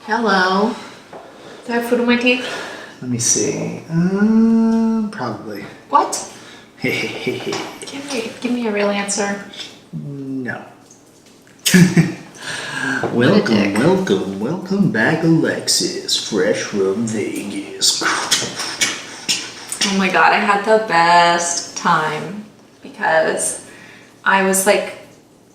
Hello. Do I have food in my teeth? Let me see. Probably. What? Hehehehe. Give me a real answer. No. Welcome back, Alexis, fresh from Vegas. Oh my god, I had the best time because I was like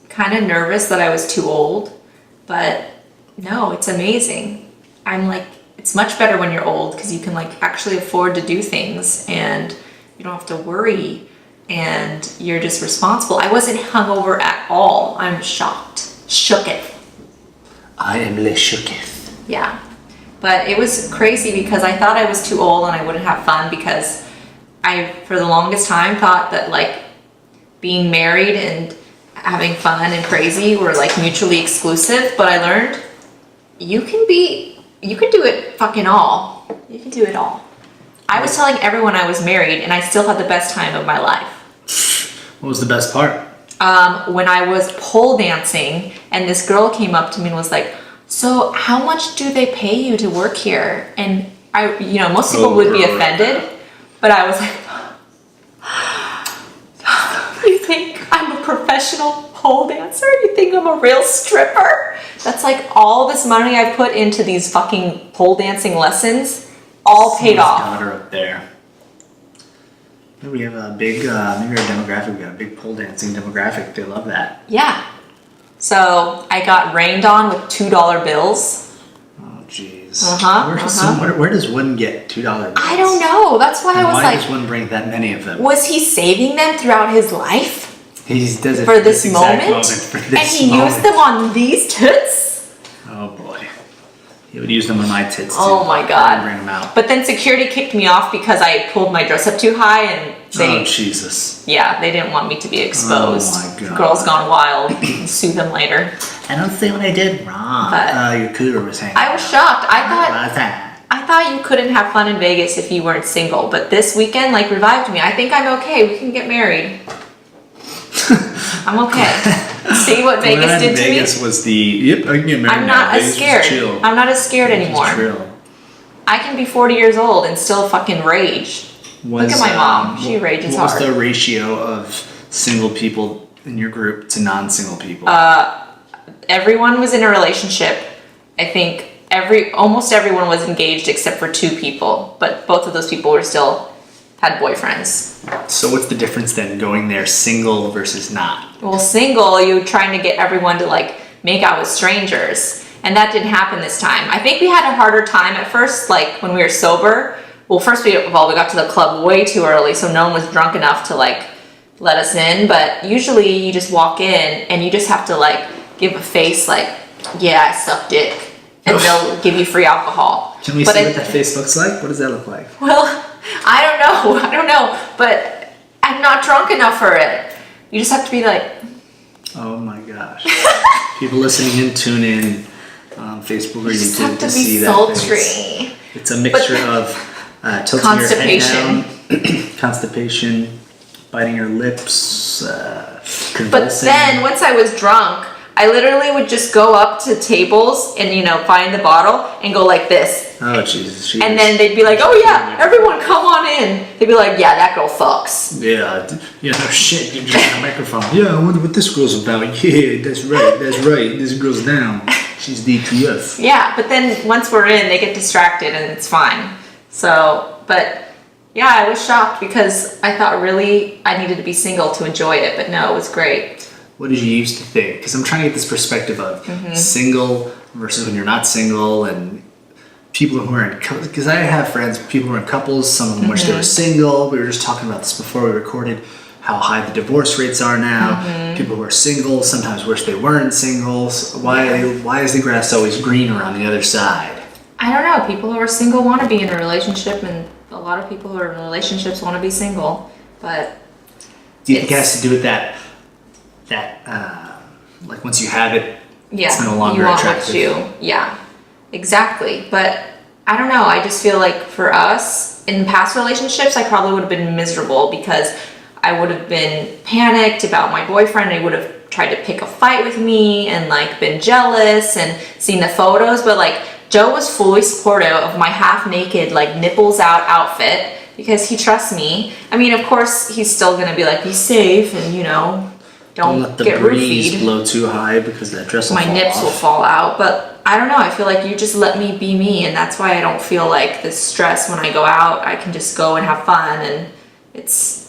kind of nervous that I was too old, but no, it's amazing. I'm like, it's much better when you're old because you can like actually afford to do things and you don't have to worry and you're just responsible. I wasn't hungover at all. I'm shocked. Shooketh. I am le shooketh. Yeah. But it was crazy because I thought I was too old and I wouldn't have fun because I, for the longest time, thought that like being married and having fun and crazy were like mutually exclusive. But I learned you can do it fucking all. You can do it all. I was telling everyone I was married and I still had the best time of my life. What was the best part? When I was pole dancing and this girl came up to me and was like, so how much do they pay you to work here? And I, most people would be offended, but I was like, you think I'm a professional pole dancer? You think I'm a real stripper? That's like all this money I put into these fucking pole dancing lessons, all paid off. Daughter up there. We have a big, maybe our demographic, we got a big pole dancing demographic. They love that. Yeah. So I got rained on with $2 bills. Oh, jeez. Where does one get $2 bills? I don't know. That's why I was like... Why does one bring that many of them? Was he saving them throughout his life? He does it for this moment? And he used them on these tits? Oh, boy. He would use them on my tits, too. Oh, my God. Bring them out. But then security kicked me off because I pulled my dress up too high and they... Oh, Jesus. Yeah, they didn't want me to be exposed. Oh, my God. Girls Gone Wild. And sue them later. I don't see what I did wrong. But your cooter was hanging I was shocked. out. I thought you couldn't have fun in Vegas if you weren't single. But this weekend, like, revived me. I think I'm okay. We can get married. I'm okay. See what Vegas did to me? Vegas was the, yep, I can get married. I'm not as scared. I'm not as scared anymore. I can be 40 years old and still fucking rage. Look at my mom. She rages hard. What was the ratio of single people in your group to non-single people? Everyone was in a relationship. I think almost everyone was engaged except for 2 people. But both of those people had boyfriends. So what's the difference then going there single versus not? Well, single, you're trying to get everyone to like make out with strangers. And that didn't happen this time. I think we had a harder time at first, like when we were sober. Well, first of all, we got to the club way too early, so no one was drunk enough to like let us in. But usually you just walk in and you just have to like give a face like, yeah, I suck dick. And they'll give you free alcohol. Can we see what that face looks like? What does that look like? Well, I don't know, but I'm not drunk enough for it. You just have to be like... Oh my gosh. People listening in, tune in on Facebook or YouTube to see that face. It's a mixture of tilting your head down, constipation, biting your lips, convulsing. But then, once I was drunk, I literally would just go up to tables and, find the bottle and go like this. Oh, Jesus. And then they'd be like, oh, yeah, everyone come on in. They'd be like, yeah, that girl fucks. Yeah, no shit. You're just on a microphone. Yeah, I wonder what this girl's about. Yeah, that's right. This girl's down. She's DTF. Yeah, but then once we're in, they get distracted and it's fine. So, but yeah, I was shocked because I thought really I needed to be single to enjoy it. But no, it was great. What did you used to think? Because I'm trying to get this perspective of single versus when you're not single, and people who are in, because I have friends, people who are in couples, some of them wish they were single. We were just talking about this before we recorded, how high the divorce rates are now. People who are single sometimes wish they weren't single. So why is the grass always green around the other side? I don't know. People who are single want to be in a relationship, and a lot of people who are in relationships want to be single. But do you think it has to do with that like once you have it, it's no longer attractive? Yeah, exactly. But I don't know. I just feel like for us in past relationships, I probably would have been miserable because I would have been panicked about my boyfriend. I would have tried to pick a fight with me and like been jealous and seen the photos. But like Joe was fully supportive of my half naked, like nipples out outfit because he trusts me. I mean, of course, he's still gonna be like, be safe and, you know, don't let the get breeze roofied. blow too high because that dress will My fall nips off. will fall out. But I don't know, I feel like you just let me be me, and that's why I don't feel like this stress when I go out. I can just go and have fun, and it's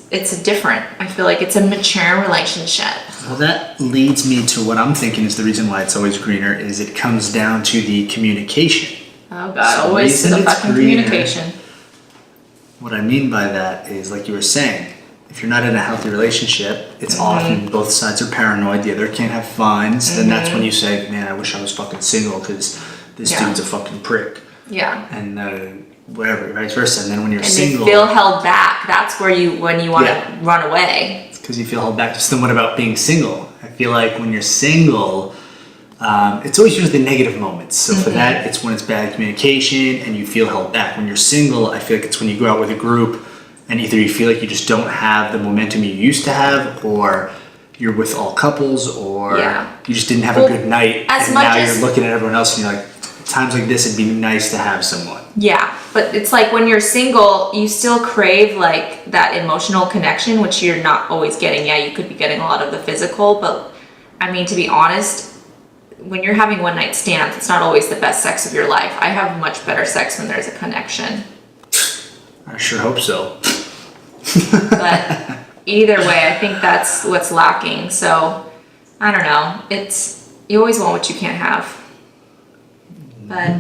different. I feel like it's a mature relationship. Well, that leads me to what I'm thinking is the reason why it's always greener is it comes down to the communication. Oh God, So always to reason the it's fucking greener- communication. What I mean by that is, like you were saying, if you're not in a healthy relationship, it's often both sides are paranoid, the other can't have fun, so then that's when you say, man, I wish I was fucking single because this Yeah. dude's a fucking prick. Yeah. And whatever, vice versa. And then when you're And single, they feel held back. That's where when you want Yeah. to run away. because you feel held back. So then what about being single? I feel like when you're single, it's always usually the negative moments. So for that, it's when it's bad communication and you feel held back. When you're single, I feel like it's when you go out with a group and either you feel like you just don't have the momentum you used to have, or you're with all couples, or Yeah. you just didn't have Well, a good night, as and much now as- you're looking at everyone else and you're like, times like this, it'd be nice to have someone. Yeah, but it's like when you're single, you still crave like that emotional connection, which you're not always getting. Yeah, you could be getting a lot of the physical, but I mean, to be honest, when you're having one night stands, it's not always the best sex of your life. I have much better sex when there's a connection. I sure hope so. But either way, I think that's what's lacking. So I don't know. It's, you always want what you can't have. But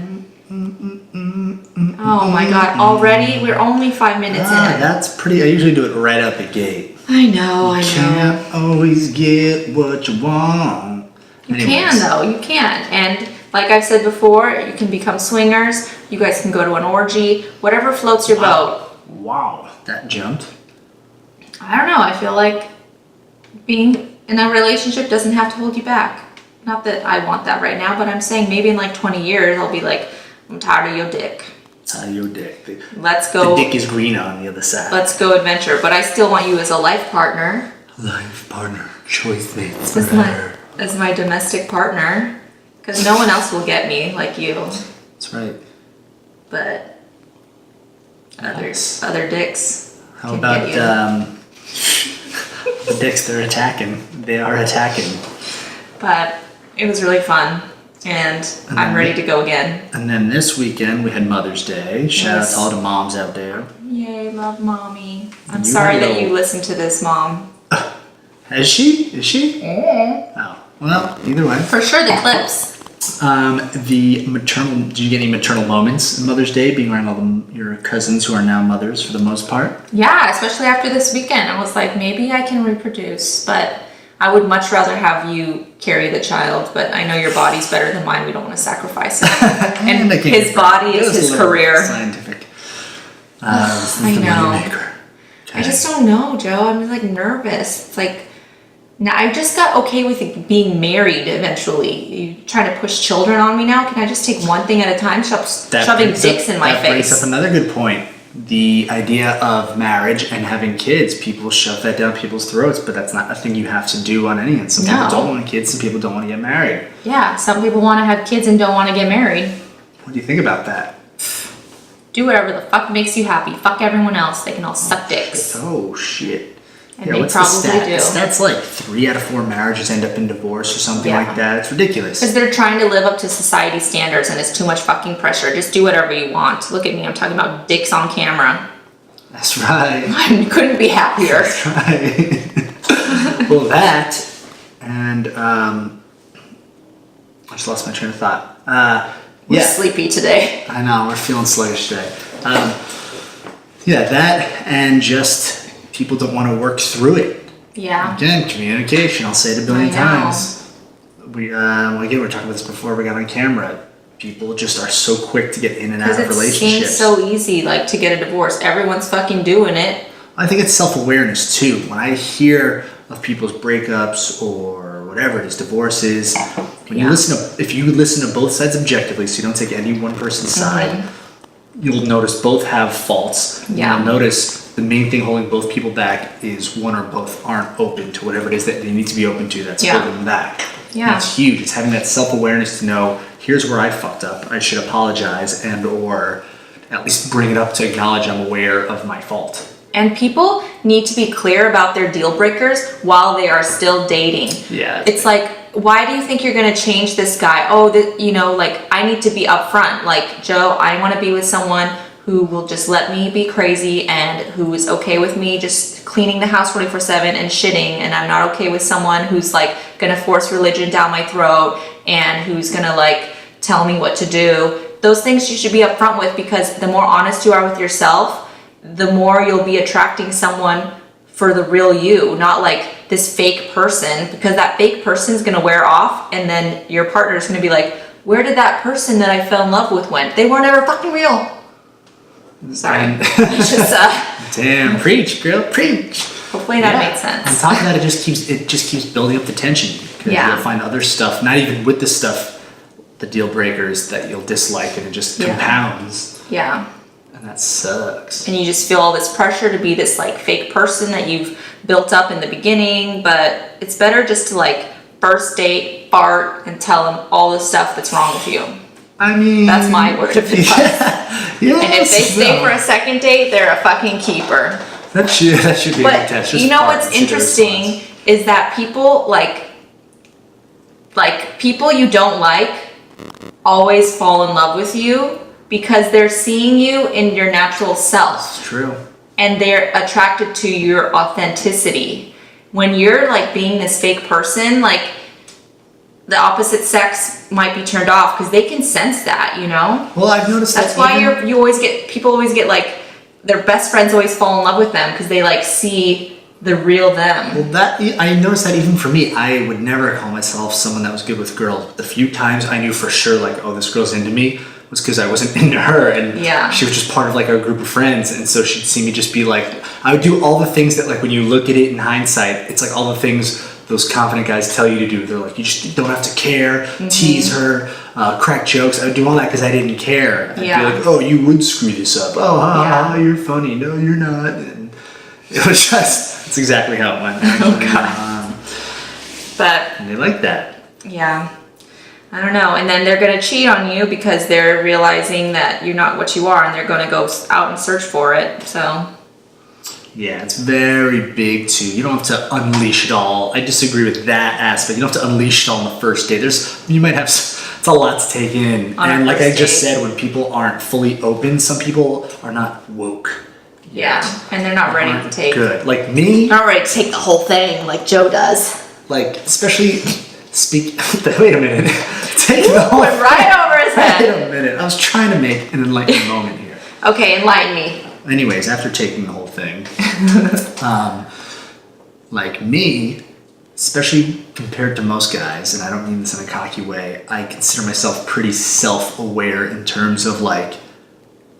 oh my God, already? We're only 5 minutes in. That's pretty, I usually do it right out the gate. I know. Can't always get what you want. You can though, you can. And like I've said before, you can become swingers. You guys can go to an orgy, whatever floats your boat. Wow, that jumped. I don't know. I feel like being in a relationship doesn't have to hold you back. Not that I want that right now, but I'm saying maybe in like 20 years, I'll be like, I'm tired of your dick. Tired of your dick. Let's The go. dick is green on the other side. Let's go adventure. But I still want you as a life partner, Life partner, choice mates as forever. my domestic partner, because no one else will get me like you. That's right. But Nice. other dicks. How can about get you. the dicks they're attacking? They are attacking. But it was really fun, and I'm ready to go again. And then this weekend we had Mother's Day. Shout out to all the moms out there. Yay, love mommy. I'm You sorry that know. you listen to this, mom. Is she? Is she? Oh, well, either way. For sure, the clips. The maternal. Did you get any maternal moments on Mother's Day, being around all your cousins who are now mothers for the most part? Yeah, especially after this weekend. I was like, maybe I can reproduce, but I would much rather have you carry the child. But I know your body's better than mine. We don't want to sacrifice it. And I can't his get body it. is was a his little career. Scientific. I The know. moneymaker. I just don't know, Joe. I'm like nervous. It's like, now I just got okay with being married eventually. You trying to push children on me now? Can I just take one thing at a time? Shoving dicks in my that brings face. up another good point. The idea of marriage and having kids, people shove that down people's throats, but that's not a thing you have to do on any end. Some people No. don't want kids, some people don't want to get married. Yeah, some people want to have kids and don't want to get married. What do you think about that? Do whatever the fuck makes you happy. Fuck everyone else. They can all suck dicks. Oh shit. And they probably do. That's like 3 out of 4 marriages end up in divorce or something Yeah. like that. It's ridiculous. Because they're trying to live up to society standards and it's too much fucking pressure. Just do whatever you want. Look at me. I'm talking about dicks on camera. That's right. I couldn't be happier. That's right. Well, that and I just lost my train of thought. We're Yeah, sleepy today. I know we're feeling sluggish today. Yeah, that and just people don't want to work through it. Yeah. Again, communication. I'll say it a billion I know. times. Again, we were talking about this before we got on camera. People just are so quick to get in and out Because of it relationships. seems so easy, like, to get a divorce. Everyone's fucking doing it. I think it's self-awareness too. When I hear of people's breakups or whatever it is, divorces, when you Yeah. if you listen to both sides objectively, so you don't take any one person's side, Mm-hmm. you'll notice both have faults. Yeah. You'll notice the main thing holding both people back is one or both aren't open to whatever it is that they need to be open to that's Yeah. holding them back. Yeah. That's huge. It's having that self-awareness to know, here's where I fucked up. I should apologize and or at least bring it up to acknowledge I'm aware of my fault. And people need to be clear about their deal breakers while they are still dating. Yeah. It's like, why do you think you're gonna change this guy? Oh, like I need to be upfront. Like, Joe, I wanna be with someone who will just let me be crazy and who is okay with me just cleaning the house 24/7 and shitting, and I'm not okay with someone who's like gonna force religion down my throat and who's gonna like tell me what to do. Those things you should be upfront with, because the more honest you are with yourself, the more you'll be attracting someone for the real you, not like this fake person, because that fake person is going to wear off, and then your partner is going to be like, where did that person that I fell in love with went? They weren't ever fucking real. Sorry. Damn, preach, girl, preach. Hopefully that made sense. On top of that, it just keeps building up the tension. You'll find other stuff, not even with the stuff, the deal breakers that you'll dislike, and it just compounds. Yeah. And that sucks. And you just feel all this pressure to be this like fake person that you've built up in the beginning, but it's better just to like first date, fart, and tell them all the stuff that's wrong with you. I mean, that's my word of advice. Yes, and if they stay for a second date, they're a fucking keeper. That should be a good test. You know what's interesting is that people like people you don't like always fall in love with you because they're seeing you in your natural self. It's true. And they're attracted to your authenticity. When you're like being this fake person, like the opposite sex might be turned off because they can sense that, you know? Well, I've noticed that's why people always get like their best friends always fall in love with them because they like see the real them. Well, I noticed that even for me, I would never call myself someone that was good with girls. The few times I knew for sure, like, oh, this girl's into me, was because I wasn't into her, and she was just part of like our group of friends, and so she'd see me just be like, I would do all the things that like when you look at it in hindsight, it's like all the things those confident guys tell you to do. They're like, you just don't have to care, tease her, crack jokes. I would do all that because I didn't care. I'd be like, oh, you would screw this up. Oh, ha, you're funny. No, you're not. And it was just, it's exactly how it went. Oh, God. And they like that. Yeah. I don't know. And then they're going to cheat on you because they're realizing that you're not what you are, and they're going to go out and search for it. So. Yeah, it's very big too. You don't have to unleash it all. I disagree with that aspect. You don't have to unleash it all on the first date. You might have, it's a lot to take in. And like I just said, when people aren't fully open, some people are not woke. Yeah, and they're not ready to take. Good. Like me. Not ready to take the whole thing like Joe does. Like, especially wait a minute. Take the whole went right over his head. Wait a minute. I was trying to make an enlightening moment here. Okay, enlighten me. Anyways, after taking the whole thing, like me, especially compared to most guys, and I don't mean this in a cocky way, I consider myself pretty self-aware in terms of like,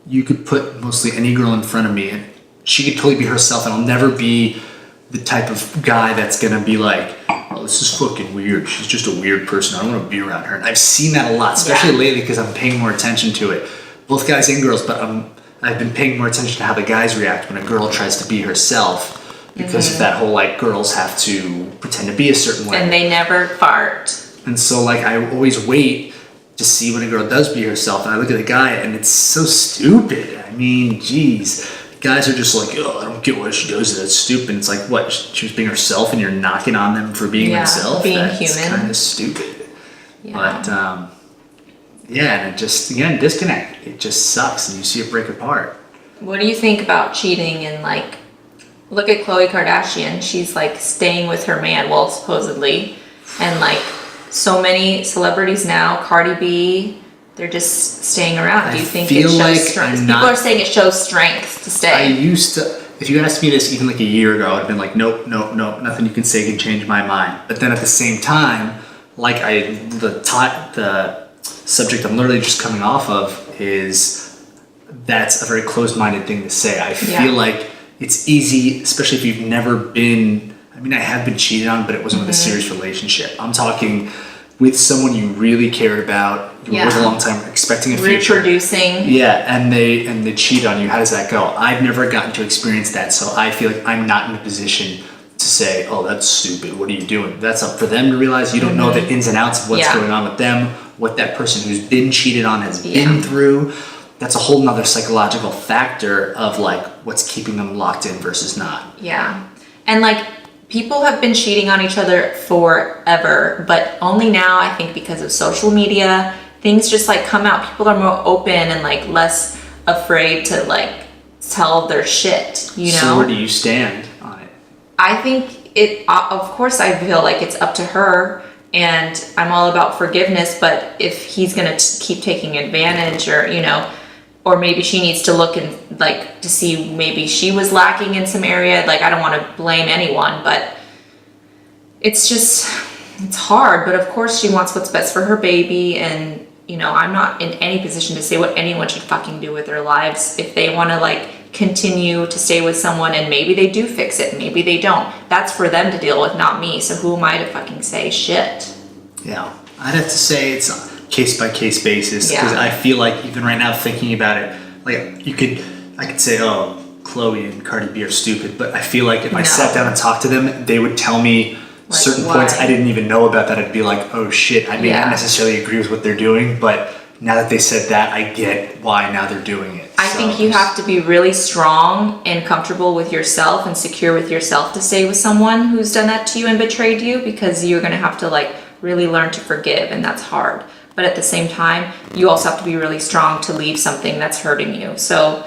you could put mostly any girl in front of me and she could totally be herself, and I'll never be the type of guy that's gonna be like, oh, this is fucking weird. She's just a weird person. I don't want to be around her. And I've seen that a lot, especially lately because I'm paying more attention to it. Both guys and girls, but I've been paying more attention to how the guys react when a girl tries to be herself because of that whole like girls have to pretend to be a certain way. And they never fart. And so like I always wait to see when a girl does be herself, and I look at the guy and it's so stupid. I mean, geez. Guys are just like, oh, I don't get why she does it. That's stupid. It's like, what? She was being herself and you're knocking on them for being themselves? Being That's human. kind of stupid. Yeah. But, and it just, again, disconnect. It just sucks and you see it break apart. What do you think about cheating and like, look at Khloe Kardashian. She's like staying with her man, well, supposedly. And like so many celebrities now, Cardi B, they're just staying around. Do you think it shows strength? People are saying it shows strength to stay. I used to, if you asked me this even like a year ago, I'd been like, nope, nothing you can say can change my mind. But then at the same time, like the subject I'm literally just coming off of is that's a very closed-minded thing to say. I feel like it's easy, especially if you've never been, I mean, I have been cheated on, but it wasn't with a serious relationship. I'm talking with someone you really cared about, you were with a long time, expecting a future. Reproducing. Yeah, and they cheat on you. How does that go? I've never gotten to experience that, so I feel like I'm not in a position to say, oh, that's stupid, what are you doing? That's up for them to realize. You don't know the ins and outs of what's going on with them, what that person who's been cheated on has been through. That's a whole nother psychological factor of like what's keeping them locked in versus not. Yeah. And like people have been cheating on each other forever, but only now I think because of social media, things just like come out. People are more open and like less afraid to like tell their shit, you know? So where do you stand on it? I think it, of course I feel like it's up to her, and I'm all about forgiveness, but if he's gonna keep taking advantage, or, you know, or maybe she needs to look and like to see maybe she was lacking in some area. Like, I don't want to blame anyone, but it's just, it's hard. But of course she wants what's best for her baby. And, you know, I'm not in any position to say what anyone should fucking do with their lives. If they want to like continue to stay with someone and maybe they do fix it, maybe they don't. That's for them to deal with, not me. So who am I to fucking say shit? Yeah, I'd have to say it's a case-by-case basis, because I feel like even right now thinking about it, like I could say, oh, Chloe and Cardi B are stupid, but I feel like if I sat down and talked to them, they would tell me like certain points I didn't even know about that. I'd be like, oh shit, I may not necessarily agree with what they're doing, but now that they said that, I get why now they're doing it. I think you have to be really strong and comfortable with yourself and secure with yourself to stay with someone who's done that to you and betrayed you, because you're going to have to like really learn to forgive, and that's hard. But at the same time, you also have to be really strong to leave something that's hurting you. So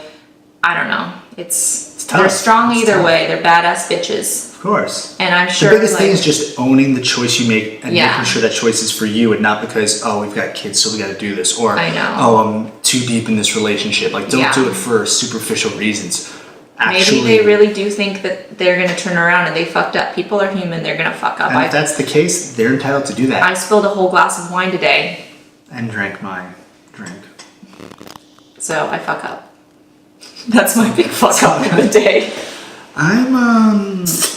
I don't know. It's tough. They're strong either way. They're badass bitches. Of course. And I'm sure the biggest thing is just owning the choice you make and making sure that choice is for you, and not because, oh, we've got kids, so we got to do this, or I know. Oh, I'm too deep in this relationship. Like, don't do it for superficial reasons. Maybe they really do think that they're going to turn around and they fucked up. People are human. They're going to fuck up. And if that's the case, they're entitled to do that. I spilled a whole glass of wine today. And drank my drink. So I fuck up. That's my big fuck up of the day. I'm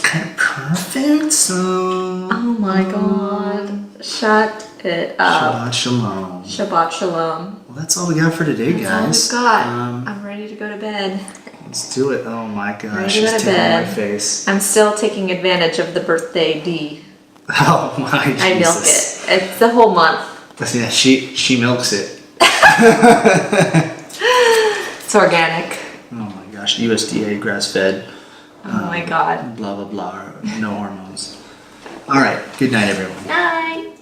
kind of perfect, so. Oh my god. Shut it up. Shabbat shalom. Shabbat shalom. Well, that's all we got for today, guys. That's all we've got. I'm ready to go to bed. Let's do it. Oh my gosh, Ready to she's go to taking bed. my face. I'm still taking advantage of the birthday D. Oh my Jesus. I milk it. It's the whole month. Yeah, she milks it. It's organic. Oh my gosh, USDA grass-fed. Oh my god. Blah, blah, blah. No hormones. All right. Good night, everyone. Night.